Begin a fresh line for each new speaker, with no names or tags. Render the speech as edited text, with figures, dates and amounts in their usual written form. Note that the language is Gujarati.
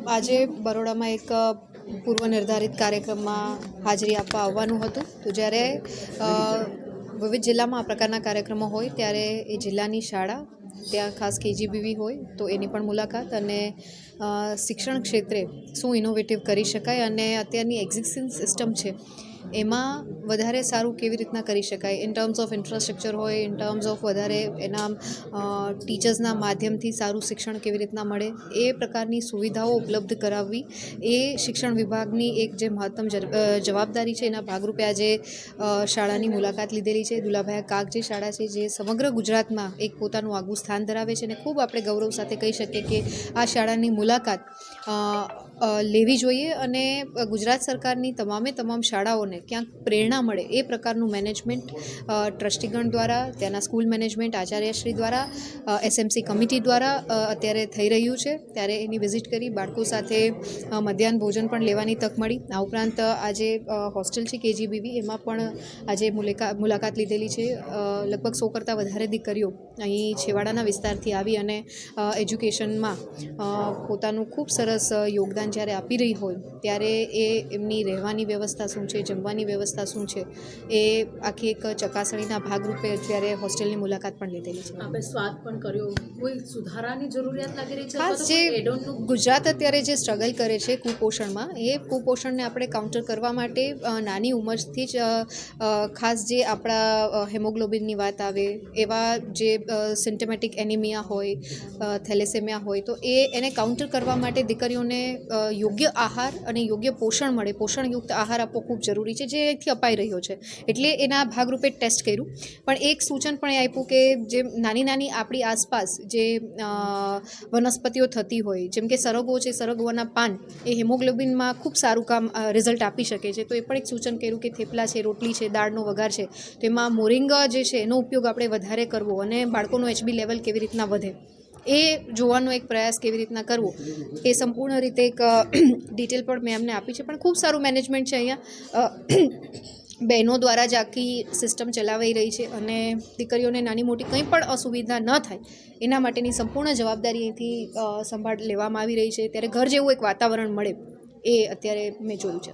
આજે બરોડામાં એક પૂર્વ નિર્ધારિત કાર્યક્રમમાં હાજરી આપવા આવવાનું હતું. તો જ્યારે વિવિધ જિલ્લામાં આ પ્રકારના કાર્યક્રમો હોય ત્યારે એ જિલ્લાની શાળા, ત્યાં ખાસ KGBV હોય તો એની પણ મુલાકાત, અને શિક્ષણ ક્ષેત્રે શું ઇનોવેટિવ કરી શકાય અને અત્યારની એક્ઝિસ્ટિંગ સિસ્ટમ છે એમાં વધારે સારું કેવી રીતના કરી શકાય, ઇન ટર્મ્સ ઓફ ઇન્ફ્રાસ્ટ્રક્ચર હોય, ઇન ટર્મ્સ ઓફ વધારે એના ટીચર્સના માધ્યમથી સારું શિક્ષણ કેવી રીતના મળે, એ પ્રકારની સુવિધાઓ ઉપલબ્ધ કરાવવી એ શિક્ષણ વિભાગની એક જે મહત્તમ જવાબદારી છે. એના ભાગરૂપે આજે શાળાની મુલાકાત લીધેલી છે. દુલાભાઈ કાક જે શાળા છે જે સમગ્ર ગુજરાતમાં એક પોતાનું આગવું સ્થાન ધરાવે છે અને ખૂબ આપણે ગૌરવ સાથે કહી શકીએ કે આ શાળાની મુલાકાત લેવી જોઈએ અને ગુજરાત સરકારની તમામ શાળાઓને ક્યાંક પ્રેરણા મળે એ પ્રકારનું મેનેજમેન્ટ ટ્રસ્ટીગણ દ્વારા, ત્યાંના સ્કૂલ મેનેજમેન્ટ આચાર્યશ્રી દ્વારા, SMC કમિટી દ્વારા અત્યારે થઈ રહ્યું છે. ત્યારે એની વિઝિટ કરી બાળકો સાથે મધ્યાહન ભોજન પણ લેવાની તક મળી. આ ઉપરાંત આજે હોસ્ટેલ છે KGBV, એમાં પણ આજે મુલાકાત લીધેલી છે. લગભગ 100 કરતાં વધારે દીકરીઓ અહીં છેવાડાના વિસ્તારથી આવી અને એજ્યુકેશનમાં પોતાનું ખૂબ સરસ યોગદાન જ્યારે આપી રહી હોય ત્યારે એ એમની રહેવાની વ્યવસ્થા શું છે, જમવાની વ્યવસ્થા શું છે, એ આખી એક ચકાસણીના ભાગરૂપે અત્યારે હોસ્ટેલની મુલાકાત પણ લીધેલી છે.
આપણે સ્વાદ પણ કર્યો, કોઈ સુધારાની જરૂરિયાત લાગી રહી છે?
ખાસ જે ગુજરાત અત્યારે જે સ્ટ્રગલ કરે છે કુપોષણમાં, એ કુપોષણને આપણે કાઉન્ટર કરવા માટે નાની ઉંમરથી જ ખાસ જે આપણા હેમોગ્લોબિનની વાત આવે, એવા જે સિમ્ટમેટિક એનિમિયા હોય, થેલેસેમિયા હોય, તો એને કાઉન્ટર કરવા માટે દીકરીઓને યોગ્ય આહાર અને યોગ્ય પોષણ મળે, પોષણયુક્ત આહાર આપવો ખૂબ જરૂરી છે, જે અહીંથી અપાઈ રહ્યો છે. એટલે એના ભાગરૂપે ટેસ્ટ કર્યું, પણ એક સૂચન પણ એ આપ્યું કે જે નાની આપણી આસપાસ જે વનસ્પતિઓ થતી હોય, જેમ કે સરગવો છે, સરગવાના પાન એ હેમોગ્લોબિનમાં ખૂબ સારું કામ રિઝલ્ટ આપી શકે છે. તો એ પણ એક સૂચન કર્યું કે થેપલા છે, રોટલી છે, દાળનો વઘાર છે, તો એમાં મોરિંગા જે છે એનો ઉપયોગ આપણે વધારે કરવો અને બાળકોનું HB લેવલ કેવી રીતના વધે એ જોવાનો એક પ્રયાસ કેવી રીતના કરવો, એ સંપૂર્ણ રીતે એક ડિટેલ પણ મેં એમને આપી છે. પણ ખૂબ સારું મેનેજમેન્ટ છે અહીંયા. બહેનો દ્વારા જ આખી સિસ્ટમ ચલાવાઈ રહી છે અને દીકરીઓને નાની મોટી કંઈ પણ અસુવિધા ન થાય એના માટેની સંપૂર્ણ જવાબદારી અહીંથી સંભાળ લેવામાં આવી રહી છે. ત્યારે ઘર જેવું એક વાતાવરણ મળે એ અત્યારે મેં જોયું છે.